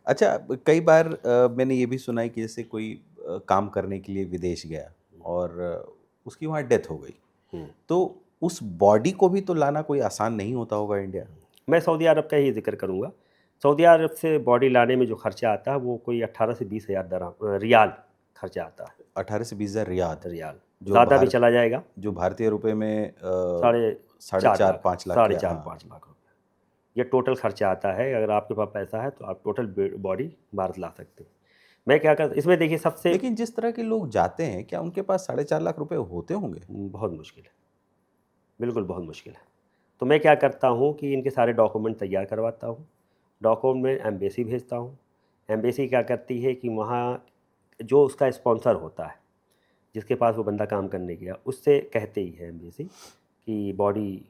अच्छा, कई बार मैंने ये भी सुना है कि जैसे कोई काम करने के लिए विदेश गया और उसकी वहाँ डेथ हो गई, हम्म। तो उस बॉडी को भी तो लाना कोई आसान नहीं होता होगा इंडिया। मैं सऊदी अरब का ही जिक्र करूँगा। सऊदी अरब से बॉडी लाने में जो खर्चा आता है वो कोई 18 से 20 हज़ार रियाल खर्चा आता है। 18 से 20 हज़ार रियाद, रियाल जो ज़्यादा भी चला जाएगा। जो भारतीय रुपए में साढ़े साढ़े चार चार लाख पाँच लाख साढ़े के, चार हाँ। पाँच लाख रुपये ये टोटल खर्चा आता है। अगर आपके पास पैसा है तो आप टोटल बॉडी भारत ला सकते हैं। मैं क्या कर इसमें देखिए सबसे लेकिन जिस तरह के लोग जाते हैं, क्या उनके पास 4.5 लाख रुपए होते होंगे? बहुत मुश्किल है, बिल्कुल बहुत मुश्किल है। तो मैं क्या करता हूँ कि इनके सारे डॉक्यूमेंट तैयार करवाता हूँ। डॉक्यूमेंट में एम्बेसी भेजता हूँ। एम्बेसी क्या करती है कि वहाँ जो उसका स्पॉन्सर होता है, जिसके पास वो बंदा काम करने गया, उससे कहते ही है एम्बेसी कि बॉडी,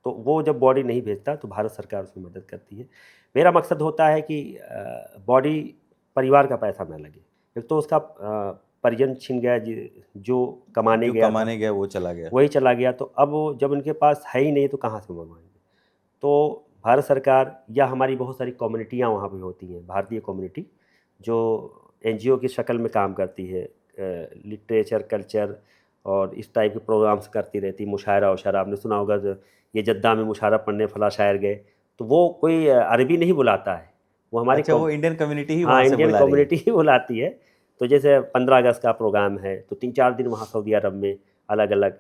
तो वो जब बॉडी नहीं भेजता तो भारत सरकार उसमें मदद करती है। मेरा मकसद होता है कि बॉडी परिवार का पैसा ना लगे। एक तो उसका परिजन छिन गया, जो कमाने जो गया था कमाने गया वो चला गया। वही चला गया, तो अब वो जब उनके पास है ही नहीं तो कहाँ से मंगवाएंगे। तो भारत सरकार या हमारी बहुत सारी कम्युनिटियाँ वहाँ पे होती हैं, भारतीय कम्युनिटी जो एनजीओ की शक्ल में काम करती है, लिटरेचर कल्चर और इस टाइप के प्रोग्राम्स करती रहती, मुशायरा वशायरा आपने सुना होगा। ये जद्दा में मुशायरा पढ़ने फला शायर गए, तो वो कोई अरबी नहीं बुलाता है, वो हमारी अच्छा, वो इंडियन कम्युनिटी ही हाँ वहाँ से इंडियन बुला रही है। कम्युनिटी ही बुलाती है। तो जैसे 15 अगस्त का प्रोग्राम है तो 3-4 दिन वहाँ सऊदी अरब में अलग अलग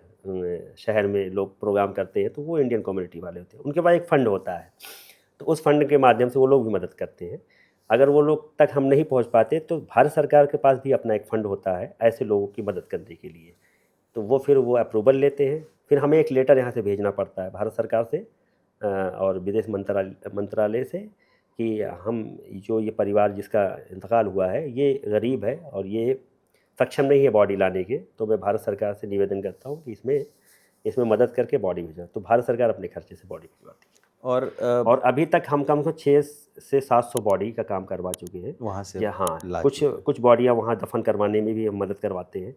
शहर में लोग प्रोग्राम करते हैं, तो वो इंडियन कम्युनिटी वाले होते हैं। उनके पास एक फ़ंड होता है, तो उस फंड के माध्यम से वो लोग भी मदद करते हैं। अगर वो लोग तक हम नहीं पहुंच पाते तो भारत सरकार के पास भी अपना एक फ़ंड होता है ऐसे लोगों की मदद करने के लिए। तो वो फिर वो अप्रूवल लेते हैं, फिर हमें एक लेटर यहाँ से भेजना पड़ता है भारत सरकार से और विदेश मंत्रालय से कि हम जो ये परिवार जिसका इंतकाल हुआ है ये गरीब है और ये सक्षम नहीं है बॉडी लाने के, तो मैं भारत सरकार से निवेदन करता हूँ कि इसमें इसमें मदद करके बॉडी भेजना। तो भारत सरकार अपने खर्चे से बॉडी भिजवाती है। और अभी तक हम कम से कम 6 से 700 बॉडी का काम करवा चुके हैं। वहाँ से या हाँ, ला कुछ चुके हैं। कुछ बॉडियाँ वहाँ दफन करवाने में भी हम मदद करवाते हैं।